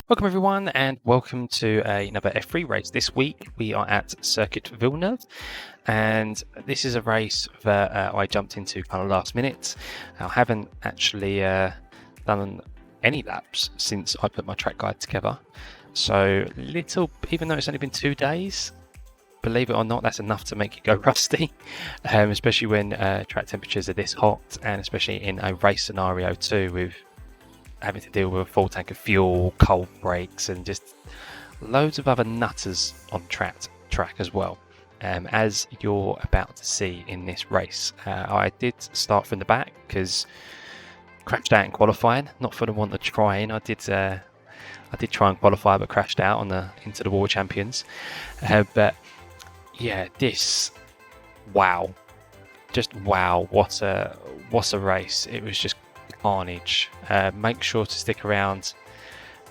Welcome everyone and welcome to another F3 race. This week we are at Circuit Villenueve and this is a race that I jumped into kind of last minute. I haven't actually done any laps since I put my track guide together. So even though it's only been 2 days, believe it or not, that's enough to make you go rusty, especially when track temperatures are this hot and especially in a race scenario too with having to deal with a full tank of fuel, cold brakes, and just loads of other nutters on track as well. As you're about to see in this race, I did start from the back because crashed out in qualifying. Not for the want of trying. I did try and qualify, but crashed out on the into the World Champions. But yeah, wow, just wow! What a race! It was just Carnage. Make sure to stick around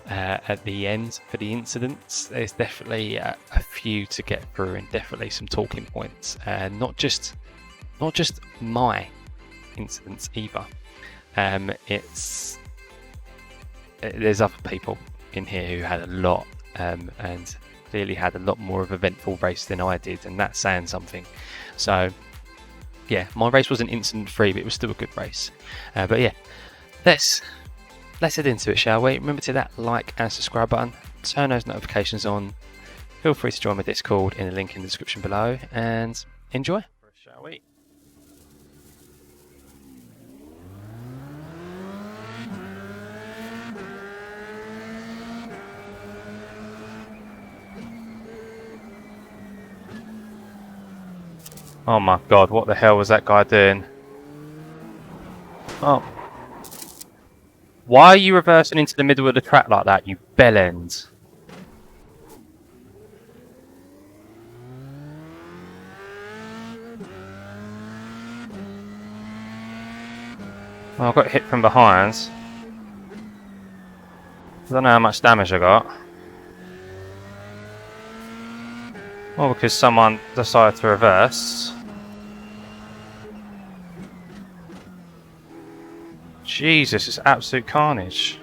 at the end for the incidents. There's definitely a few to get through and definitely some talking points. Not just my incidents either. There's other people in here who had a lot and clearly had a lot more of an eventful race than I did, and that's saying something. So yeah, my race wasn't incident free, but it was still a good race. But yeah, let's head into it, shall we? Remember to hit that like and subscribe button, turn those notifications on. Feel free to join my Discord in the link in the description below, and enjoy. Shall we? Oh my god, what the hell was that guy doing? Oh. Why are you reversing into the middle of the track like that, you bellend? Oh, I got hit from behind. I don't know how much damage I got. Well, because someone decided to reverse. Jesus, it's absolute carnage.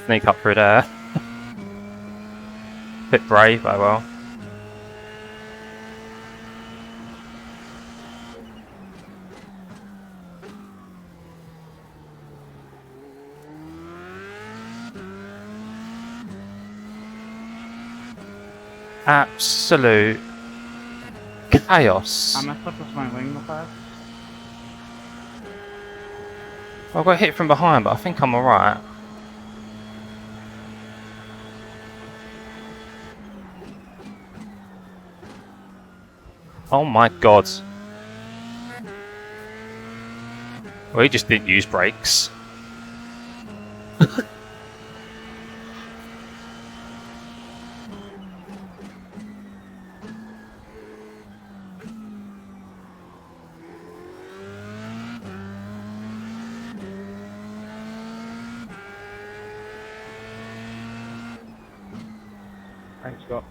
Sneak up through there. Bit brave, oh well. Absolute chaos. I messed up with my wing real fast. I got hit from behind, but I think I'm alright. Oh my god. Well, he just didn't use brakes. Thanks, Scott.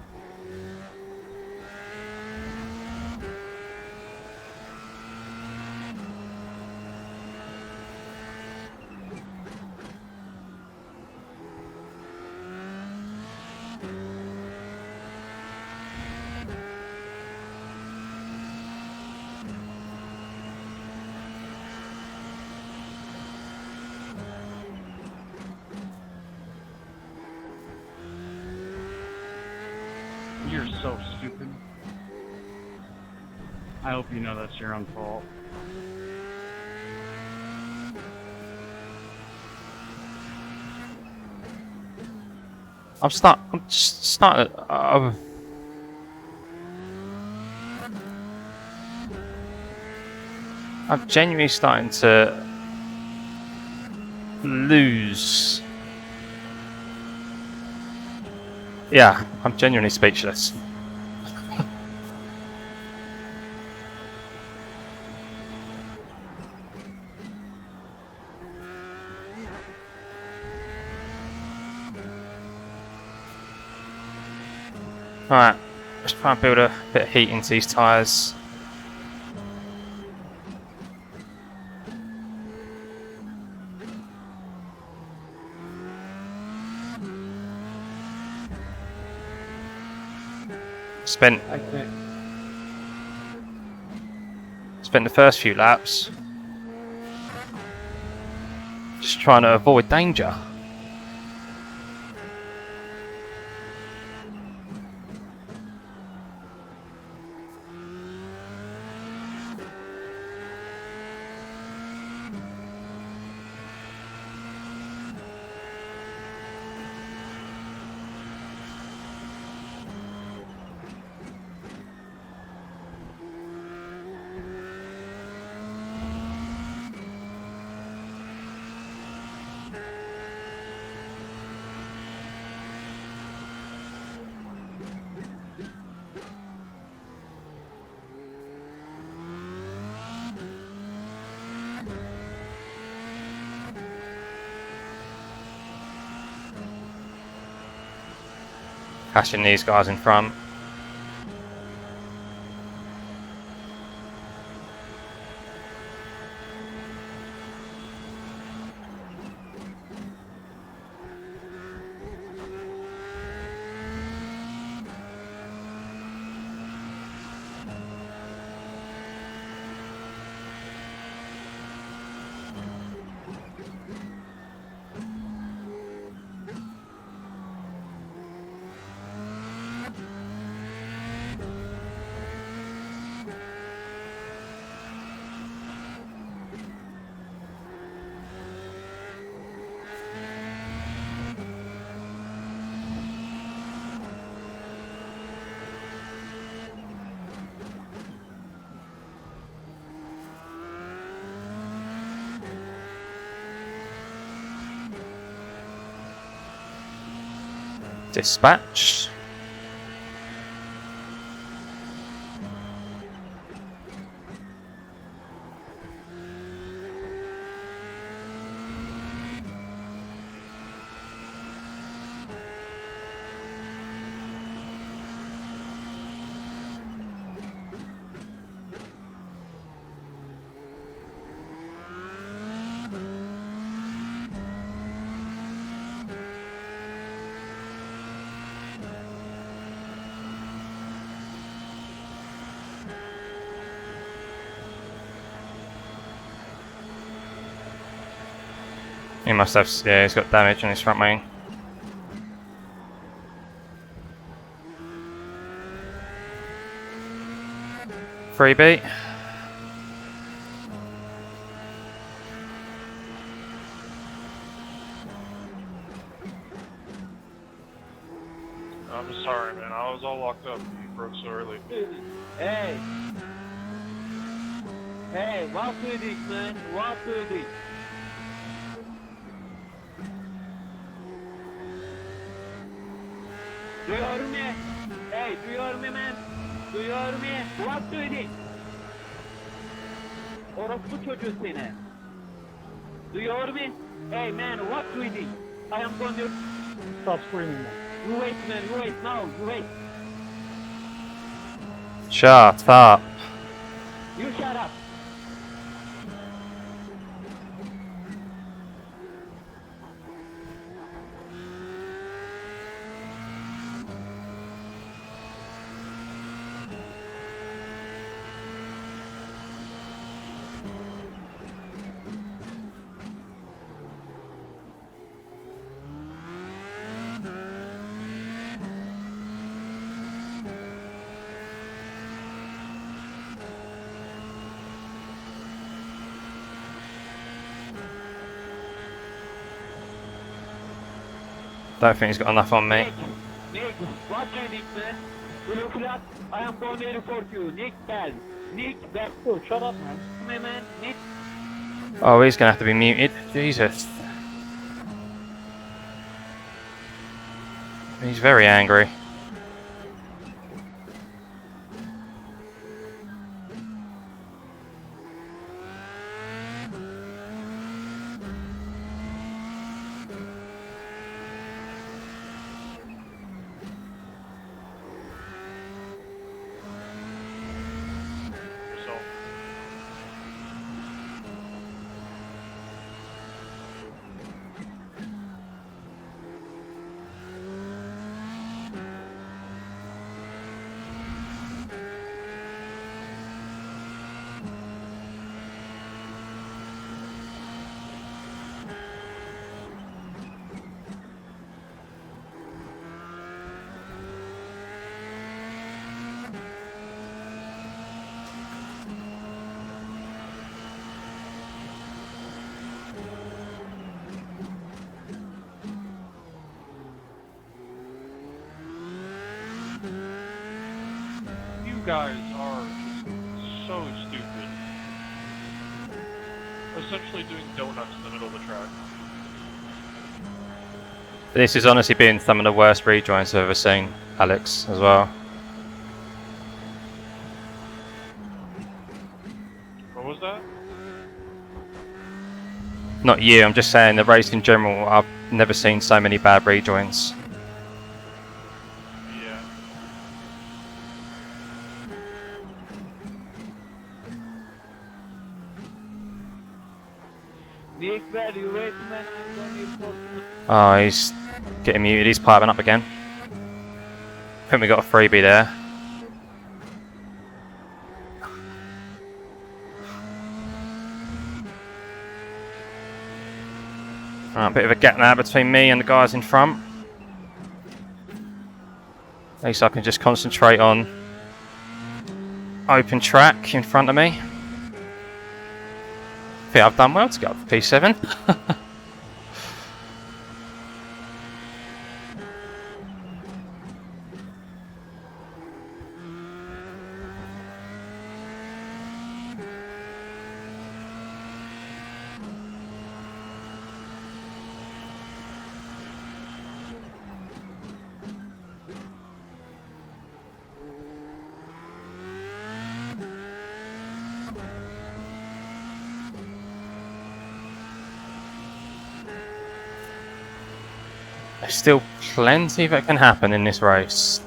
You're so stupid. I hope you know that's your own fault. I'm starting. I'm genuinely starting to lose. Yeah, I'm genuinely speechless. Right, let's try and build a bit of heat into these tyres. Spent the first few laps just trying to avoid danger. Passing these guys in front. Dispatched. He must have, yeah, he's got damage on his front wing. Freebie. I'm sorry, man. I was all locked up and you broke so early. Hey! Hey, what do you think, man? What do you think? Duyuyor mu? Hey, duyuyor mu, man? Duyuyor mu? What do you think? Orospu çocuğu seni. Duyuyor mu? Hey, man, what do you think? I am going to... Stop screaming, man. You wait, man, you wait now, you wait. Shut up. You shut up. Don't think he's got enough on me. Nick, what do you think, man? Blue flag, I am going to report you. Nick Bell. Nick Bell. Oh, shut up, man. Man, Nick. Oh, he's gonna have to be muted. Jesus. He's very angry. You guys are just so stupid. Essentially doing donuts in the middle of the track. This has honestly been some of the worst rejoins I've ever seen, Alex, as well. What was that? Not you, I'm just saying the race in general, I've never seen so many bad rejoins. Yeah. Nick, where you wait, man? I'm going to report you. Oh, he's getting muted, he's piping up again. I think we got a freebie there. A bit of a gap now between me and the guys in front. At least I can just concentrate on open track in front of me. I think I've done well to get up to P7. There's still plenty that can happen in this race.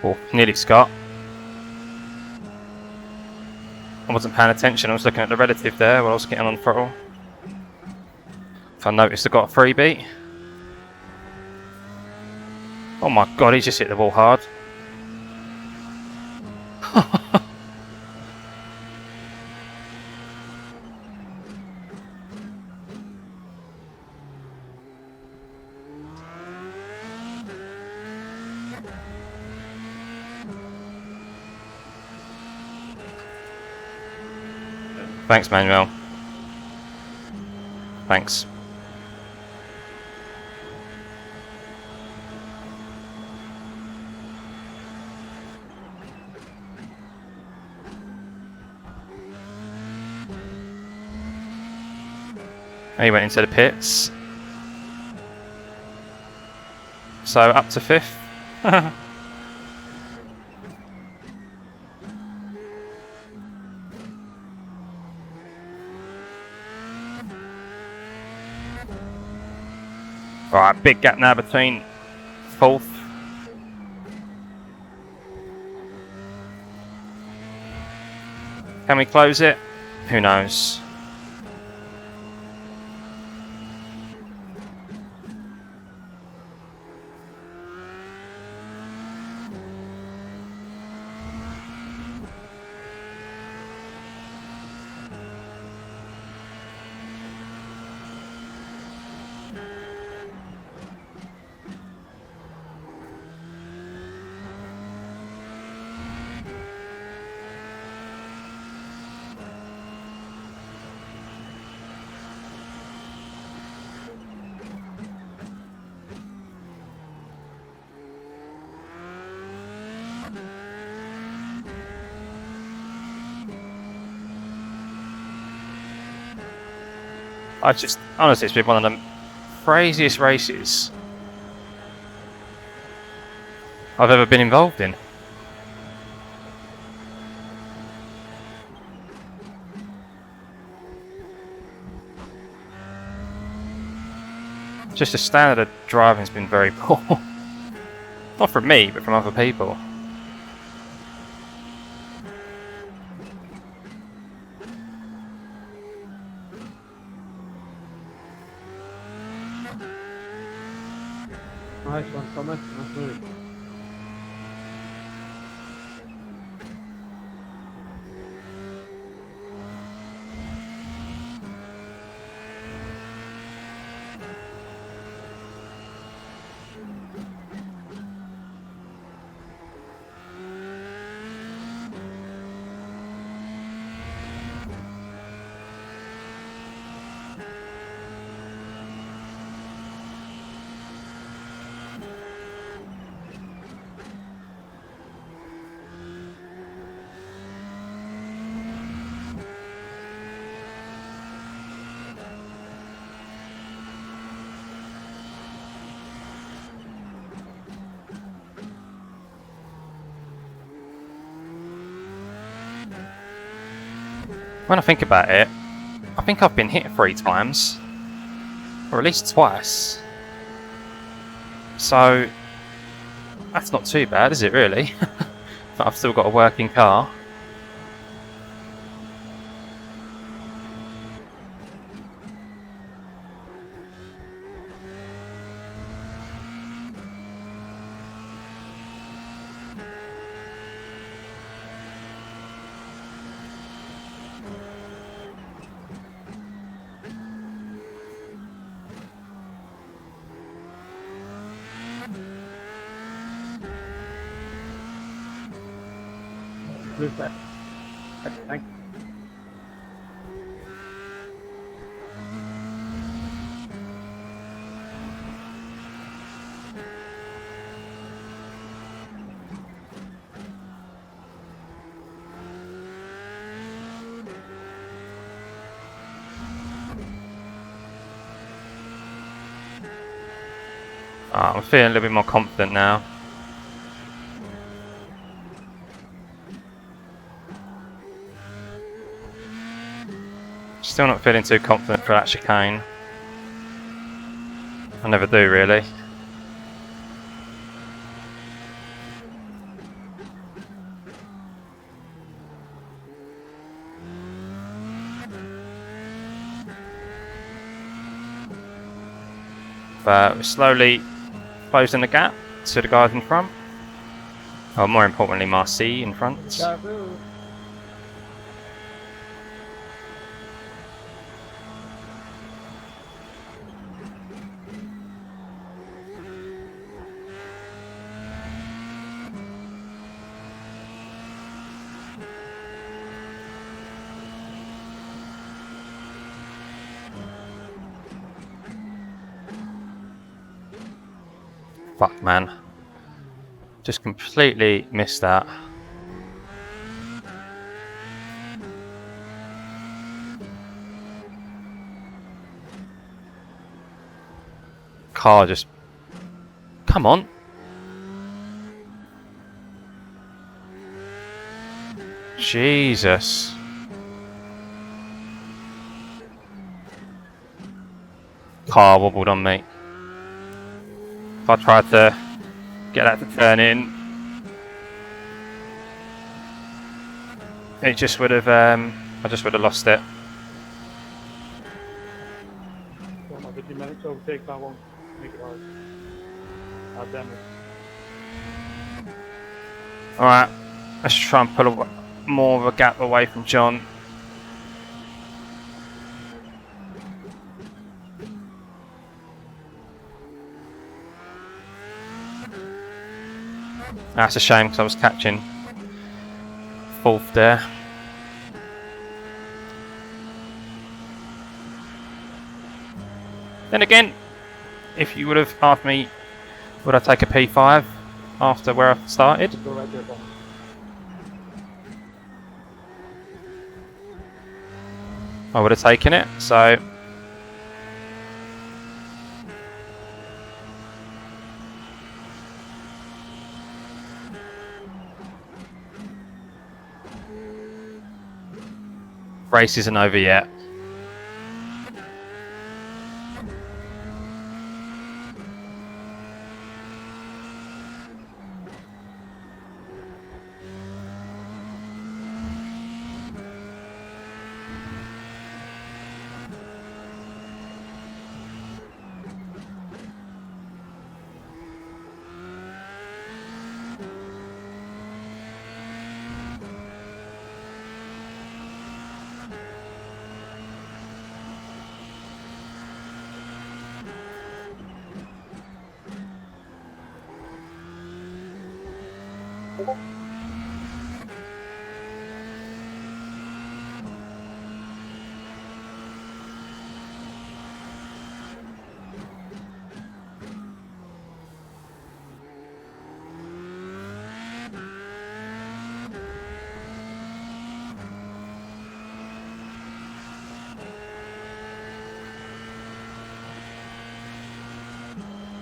Oh, nearly Scott. I wasn't paying attention, I was looking at the relative there while I was getting on throttle. If I noticed I got a freebie. Oh my god, he just hit the wall hard. Thanks, Manuel. Thanks. He went into the pits. So up to 5th. Alright, big gap now between 4th. Can we close it? Who knows? I just, honestly, it's been one of the craziest races I've ever been involved in. Just the standard of driving has been very poor. Not from me, but from other people. Nice one, Thomas. Nice move. When I think about it, I think I've been hit 3 times. Or at least twice. So, that's not too bad, is it really? But I've still got a working car. Blue flag. Thank you. I'm feeling a little bit more confident now. Still not feeling too confident for that chicane. I never do, really. But we're slowly closing the gap to the guys in front. Oh, more importantly, Marcy in front. Fuck, man. Just completely missed that. Car just... Come on. Jesus. Car wobbled on me. If I tried to get that to turn in, it just would have, I just would have lost it. Don't know, 15 minutes overtake, that won't make it hard. God damn it. Alright, let's try and pull more of a gap away from John. That's a shame because I was catching 4th there. Then again, if you would have asked me, would I take a P5 after where I started? Go right there, Bob. I would have taken it, so... Race isn't over yet.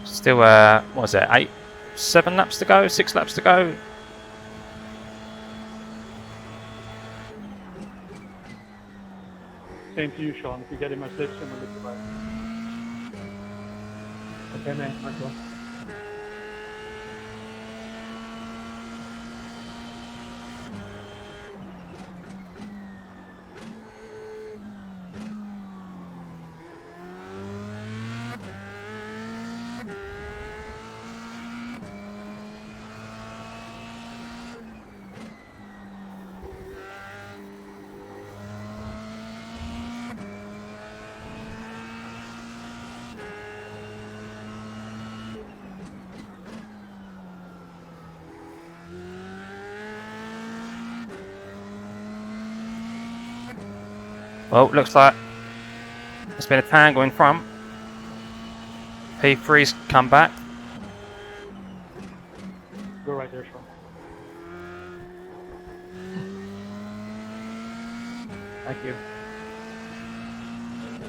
Still, what was it? 7 laps to go, 6 laps to go. Same to you, Sean. If you get in my slipstream, we'll look away. Okay, mate. Nice one. Well, looks like there's been a tangle in front. P3's come back. Go right there, Sean. Thank you.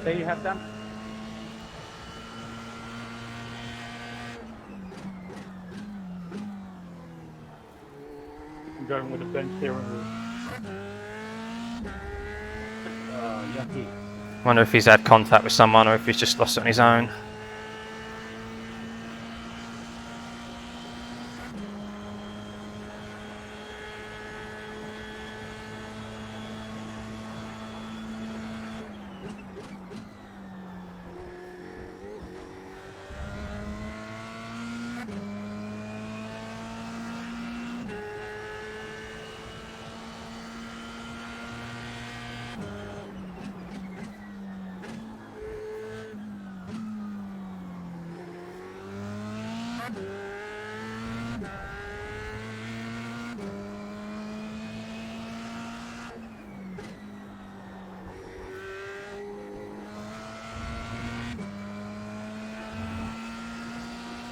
There you have them. I'm driving with a bent steering wheel. Yucky. Wonder if he's had contact with someone or if he's just lost it on his own.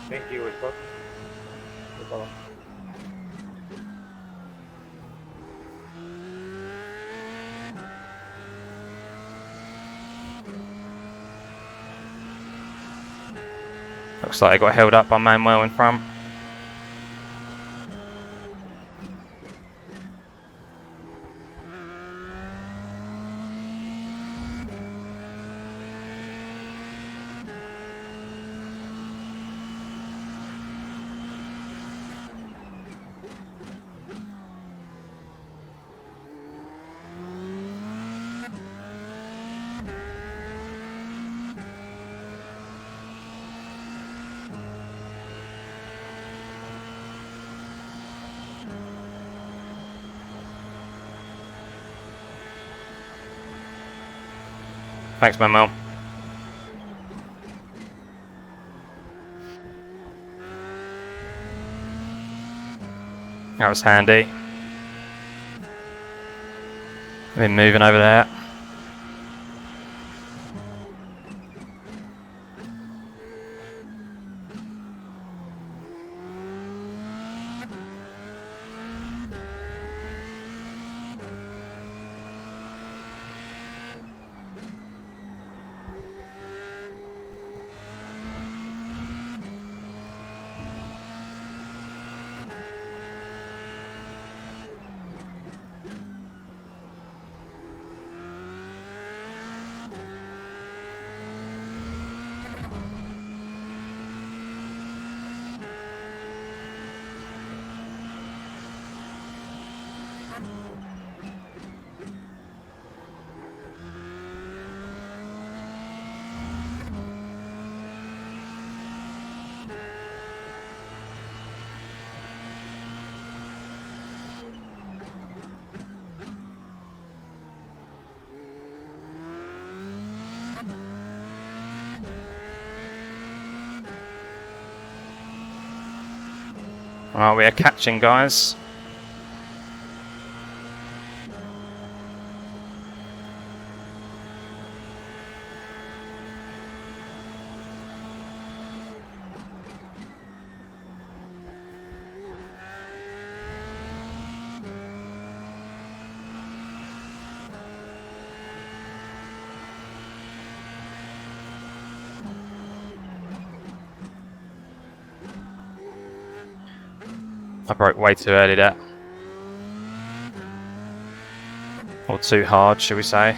Thank you, Scott. No problem. Looks like I got held up by Manuel in front. Thanks, Manuel. That was handy. Been moving over there. Right, we are catching, guys. I broke way too early there. Or too hard, shall we say.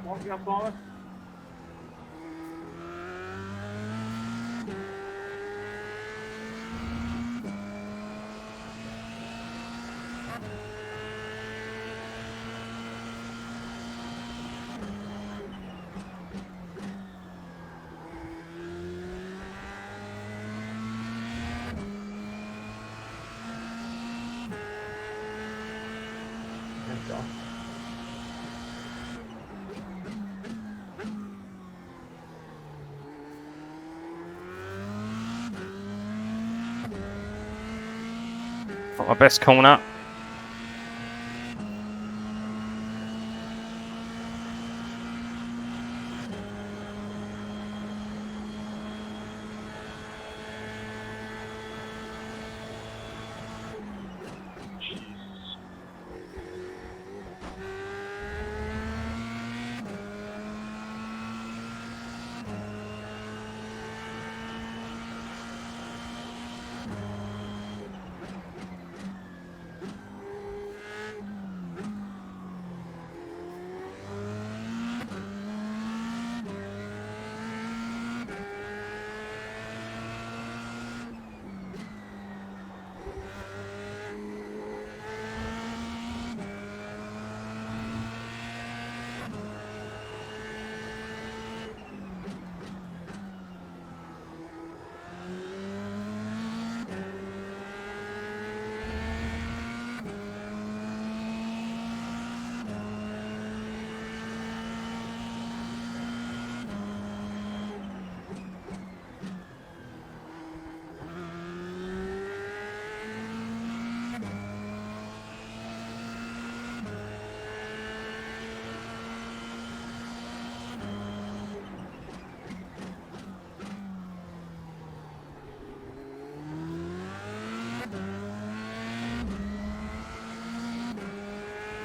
What you up, Paula? Not my best corner. Jesus.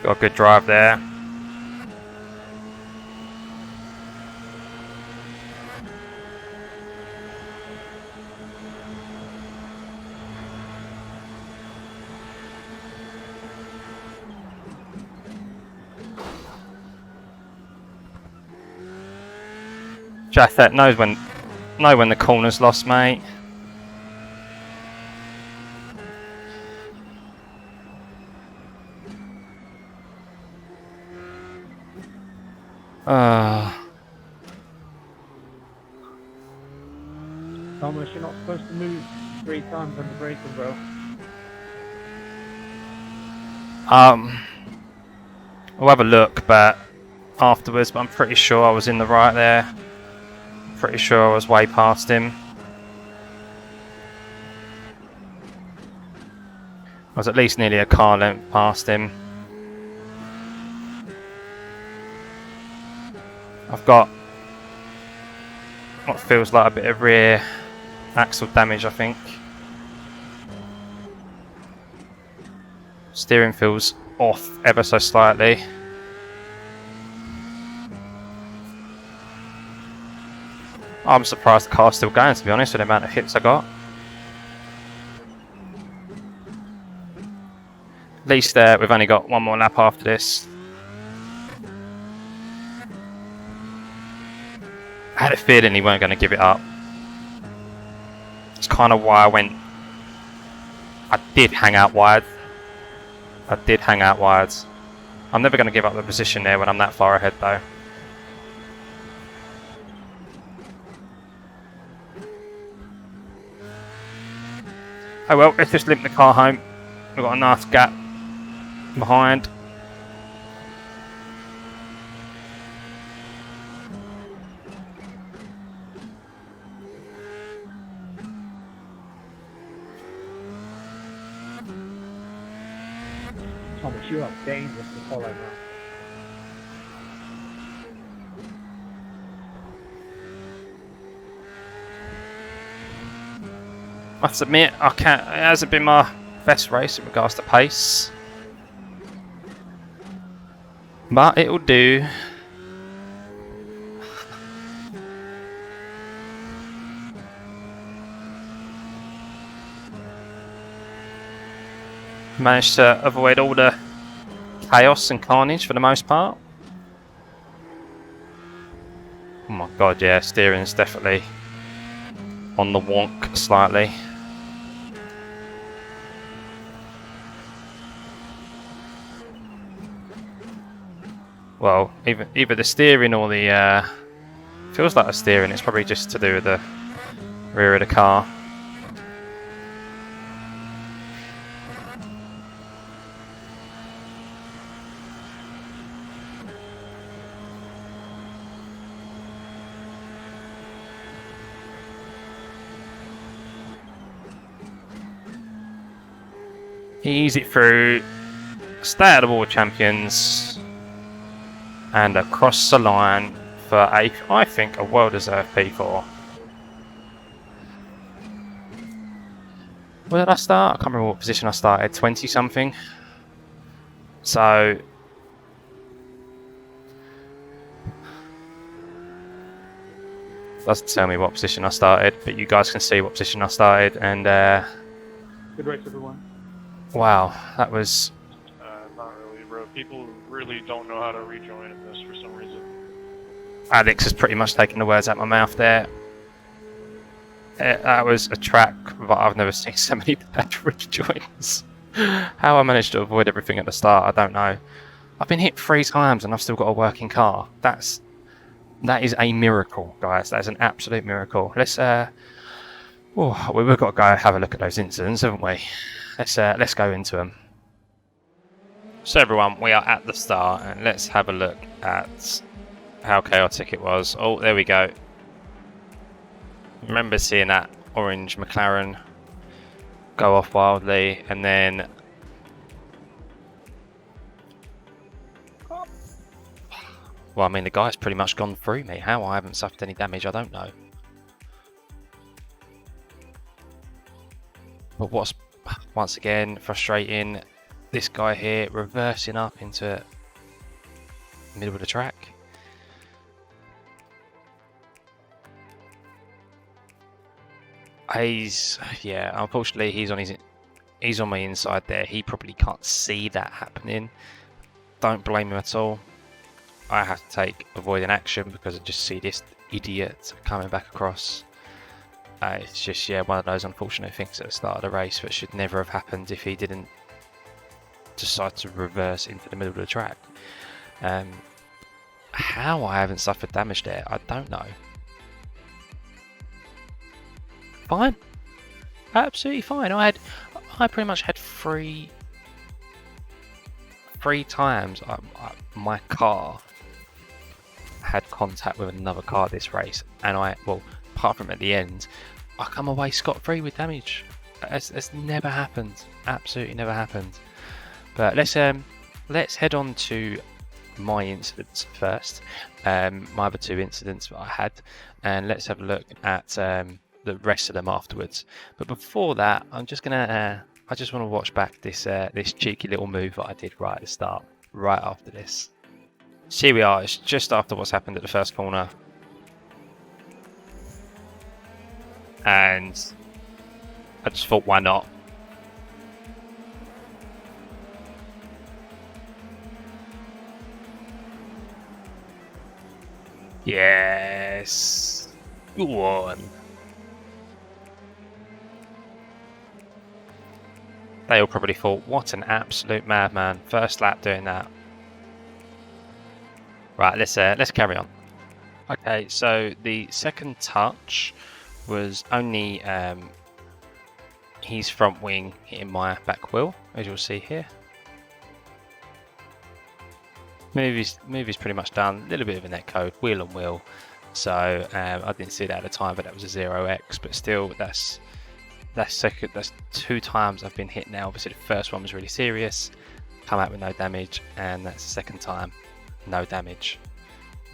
Got a good drive there. Jathat knows when the corner's lost, mate. Thomas, you're not supposed to move 3 times on the braking, bro. I'll have a look, but afterwards. But I'm pretty sure I was in the right there. Pretty sure I was way past him. I was at least nearly a car length past him. I've got what feels like a bit of rear axle damage, I think. Steering feels off ever so slightly. I'm surprised the car's still going, to be honest, with the amount of hits I got. At least we've only got one more lap after this. I had a feeling he weren't going to give it up. It's kind of why I did hang out wide. I'm never going to give up the position there when I'm that far ahead, though. Oh well, let's just limp the car home. We've got a nice gap behind. Thomas, you are dangerous to follow now. I must admit, I can't. It hasn't been my best race in regards to pace, but it'll do. Managed to avoid all the chaos and carnage for the most part. Oh my god, yeah, steering's definitely on the wonk slightly. Well, either the steering or the feels like the steering. It's probably just to do with the rear of the car. Ease it through, stay out of the world champions, and across the line for a, I think, a well-deserved P4. Where did I start? I can't remember what position I started. 20 something. So doesn't tell me what position I started, but you guys can see what position I started, and Good race, everyone. wow, that was. Not really, bro. People really don't know how to rejoin in this for some reason. Alex has pretty much taken the words out of my mouth there. That was a track that I've never seen so many bad rejoins. How I managed to avoid everything at the start, I don't know. I've been hit 3 times and I've still got a working car. That is a miracle, guys. That is an absolute miracle. Let's we've got to go have a look at those incidents, haven't we? Let's go into them. So everyone, we are at the start, and let's have a look at how chaotic it was. Oh, there we go. Remember seeing that orange McLaren go off wildly, and then well, I mean, the guy's pretty much gone through me. How I haven't suffered any damage, I don't know. But what's once again frustrating, this guy here reversing up into the middle of the track. Unfortunately he's on my inside there. He probably can't see that happening. Don't blame him at all. I have to take avoiding action because I just see this idiot coming back across. It's just, one of those unfortunate things at the start of the race that should never have happened if he didn't decide to reverse into the middle of the track. How I haven't suffered damage there, I don't know. Fine. Absolutely fine. I pretty much had three times my car had contact with another car this race, and apart from at the end, I come away scot-free with damage. It's never happened. Absolutely never happened. But let's head on to my incidents first. My other 2 incidents that I had, and let's have a look at the rest of them afterwards. But before that, I just want to watch back this cheeky little move that I did right at the start, right after this. So here we are. It's just after what's happened at the first corner. And I just thought, why not? Yes. Go on. They all probably thought, what an absolute madman. First lap doing that. Right, let's carry on. Okay, so the second touch was only his front wing hitting my back wheel, as you'll see here. Movie's pretty much done. A little bit of a netcode, wheel on wheel. So I didn't see that at the time, but that was a 0x. But still, that's 2 times I've been hit now. Obviously, the first one was really serious, come out with no damage, and that's the second time, no damage.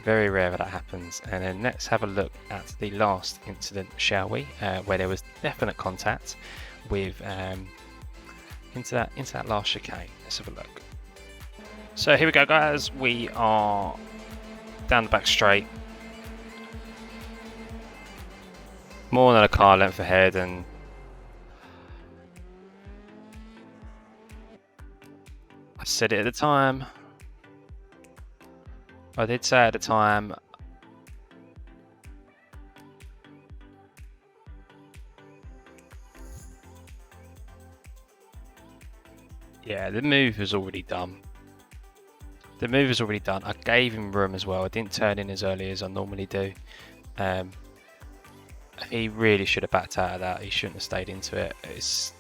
Very rare that happens. And then let's have a look at the last incident, shall we? Where there was definite contact with into that last chicane. Let's have a look. So here we go, guys. We are down the back straight, more than a car length ahead, and I said it at the time. I did say at the time. Yeah, the move was already done. The move was already done. I gave him room as well. I didn't turn in as early as I normally do. He really should have backed out of that. He shouldn't have stayed into it. It's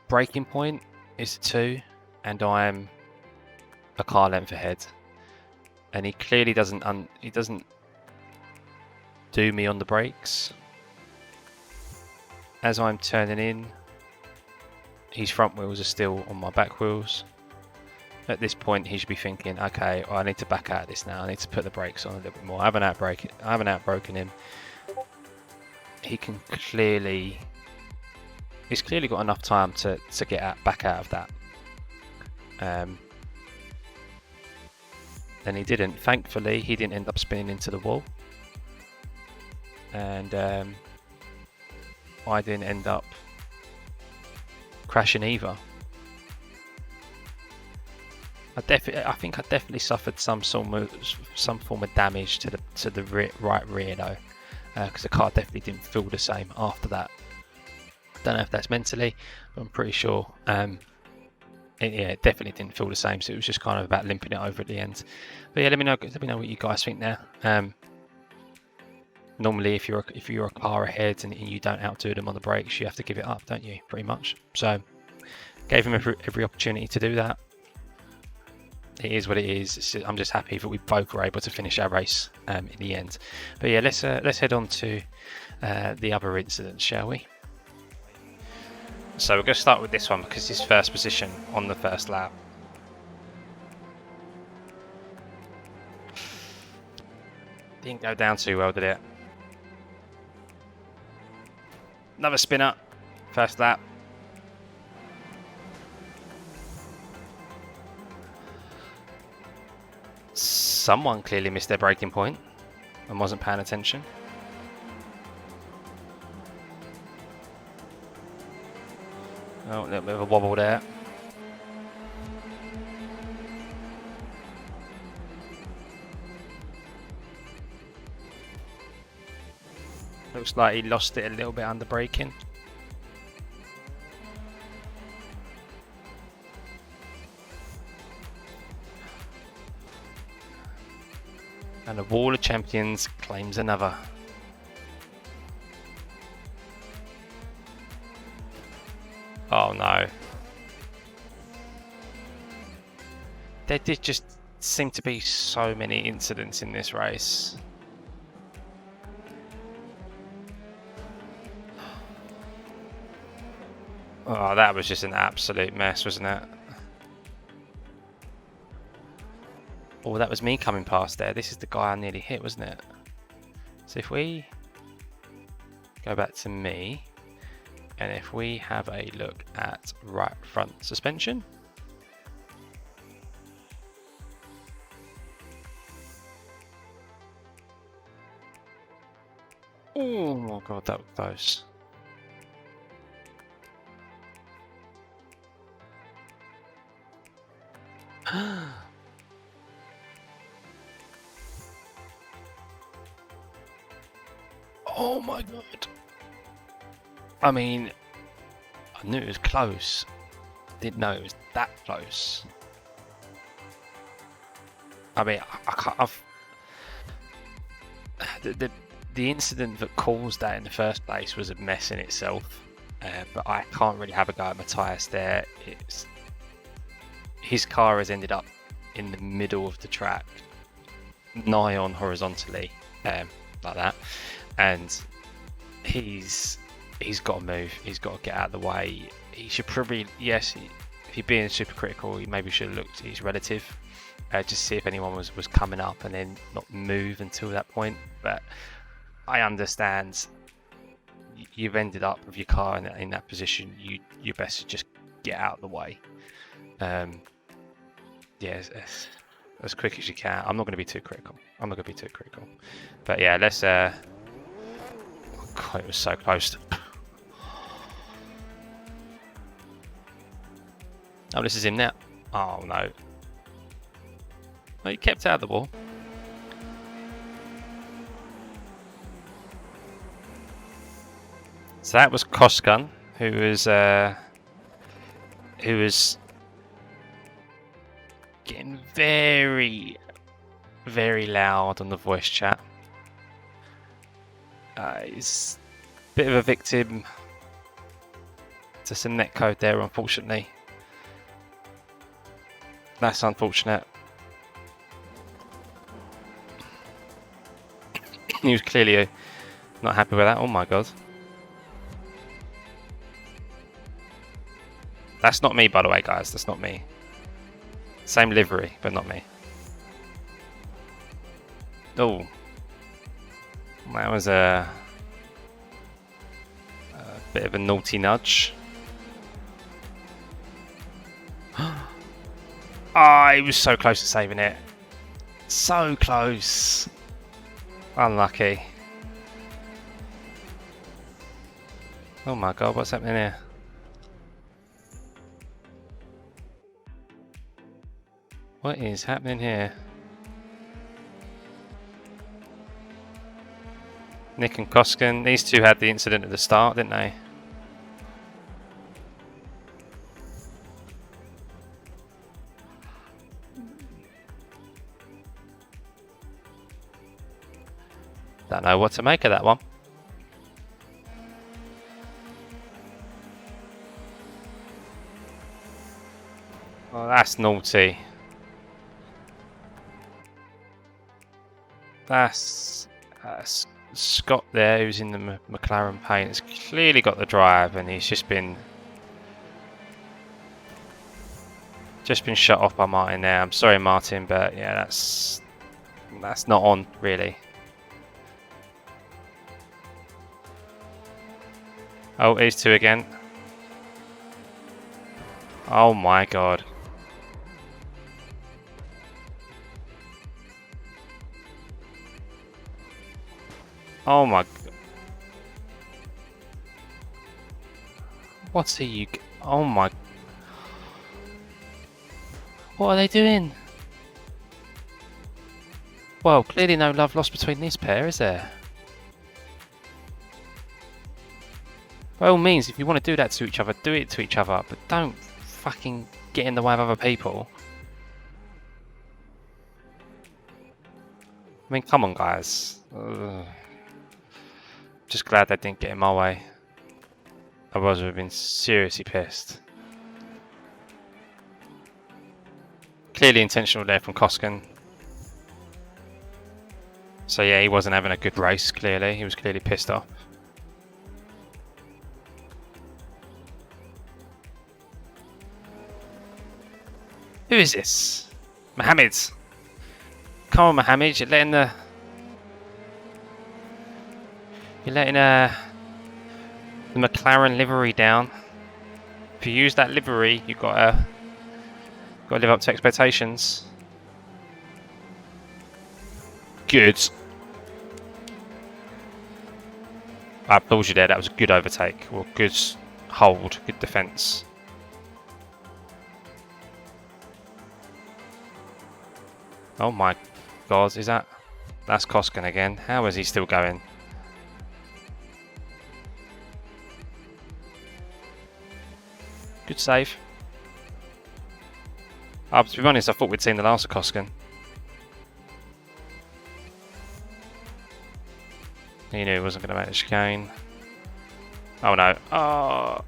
breaking point is 2, and I'm a car length ahead. And he clearly doesn't. He doesn't do me on the brakes. As I'm turning in, his front wheels are still on my back wheels. At this point, he should be thinking, okay, well, I need to back out of this now. I need to put the brakes on a little bit more. I haven't outbroken him. He can clearly... He's clearly got enough time to get back out of that. And he didn't. Thankfully, he didn't end up spinning into the wall. And I didn't end up crashing either. I think I definitely suffered some form of damage to the right rear though, because the car definitely didn't feel the same after that. Don't know if that's mentally, but I'm pretty sure. It definitely didn't feel the same. So it was just kind of about limping it over at the end. But yeah, let me know what you guys think now. Normally, if you're a car ahead and you don't outdo them on the brakes, you have to give it up, don't you? Pretty much. So gave him every opportunity to do that. It is what it is. I'm just happy that we both were able to finish our race in the end. But yeah, let's head on to the other incident, shall we? So we're going to start with this one because it's first position on the first lap. Didn't go down too well, did it? Another spinner, first lap. Someone clearly missed their braking point and wasn't paying attention. Oh, a little bit of a wobble there. Looks like he lost it a little bit under braking. And the Wall of Champions claims another. Oh no. There did just seem to be so many incidents in this race. Oh, that was just an absolute mess, wasn't it? Oh, that was me coming past there. This is the guy I nearly hit, wasn't it? So if we go back to me, and if we have a look at right front suspension. Oh my god, that was close. Oh my god. I mean, I knew it was close. Didn't know it was that close. I mean, the incident that caused that in the first place was a mess in itself. But I can't really have a go at Matthias there. His car has ended up in the middle of the track, nigh on horizontally, like that, and he's got to move. He's got to get out of the way. He should probably, yes, if you're being super critical, he maybe should have looked at his relative, just see if anyone was coming up, and then not move until that point. But I understand you've ended up with your car in that position, you're best to just get out of the way. Yeah, as quick as you can. I'm not going to be too critical. But yeah, let's. God, it was so close. Oh, this is him now. Oh no. Well, he kept out of the wall. So that was Koskan, who was getting very, very loud on the voice chat. He's a bit of a victim to some netcode there, unfortunately. That's unfortunate. He was clearly not happy with that. Oh my god. That's not me, by the way, guys. That's not me. Same livery, but not me. Oh. That was a bit of a naughty nudge. Ah, he was so close to saving it. So close. Unlucky. Oh my god, what's happening here? What is happening here? Nick and Koskan, these two had the incident at the start, didn't they? Don't know what to make of that one. Oh, that's naughty. That's Scott there, who's in the McLaren paint. Has clearly got the drive, and he's just been shut off by Martin there. I'm sorry, Martin, but yeah, that's not on really. Oh, here's two again. Oh my god. Oh my. What's he? Oh my. What are they doing? Well, clearly no love lost between this pair, is there? By all means, if you want to do that to each other, do it to each other, but don't fucking get in the way of other people. I mean, come on, guys. Just glad they didn't get in my way. I would have been seriously pissed. Clearly intentional there from Koskan. So yeah, he wasn't having a good race, clearly. He was clearly pissed off. Who is this? Mohammed. Come on, Mohammed, you're letting the McLaren livery down. If you use that livery, you've got to live up to expectations. Good. I applaud you there. That was a good overtake. Well, good hold, good defence. Oh my god, that's Koskan again. How is he still going? Good save. To be honest, I thought we'd seen the last of Koskan. He knew he wasn't going to make the chicane. Oh no. Oh.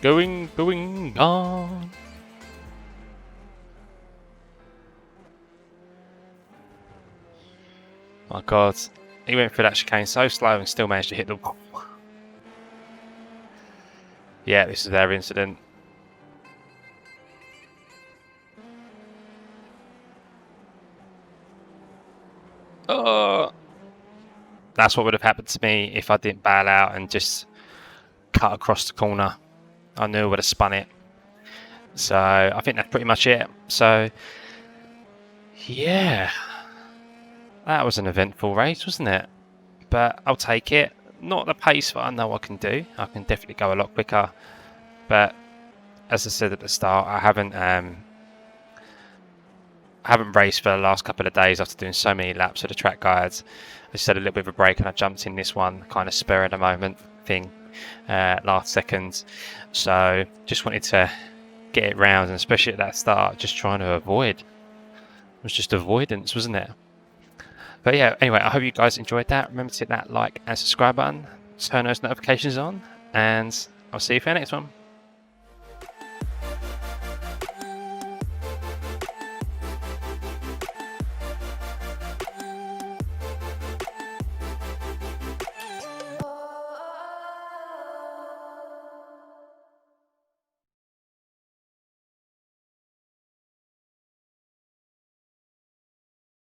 Going on. My god. He went through that chicane so slow and still managed to hit the wall. Yeah, this is their incident. Oh, that's what would have happened to me if I didn't bail out and just cut across the corner. I knew I would have spun it. So I think that's pretty much it. So yeah, that was an eventful race, wasn't it? But I'll take it. Not the pace that I know I can do. I can definitely go a lot quicker. But as I said at the start, I haven't raced for the last couple of days after doing so many laps of the track guides. I just had a little bit of a break and I jumped in this one, kind of spur of the moment thing, last second. So just wanted to get it round, and especially at that start, just trying to avoid. It was just avoidance, wasn't it? But yeah, anyway, I hope you guys enjoyed that. Remember to hit that like and subscribe button, turn those notifications on, and I'll see you for the next one.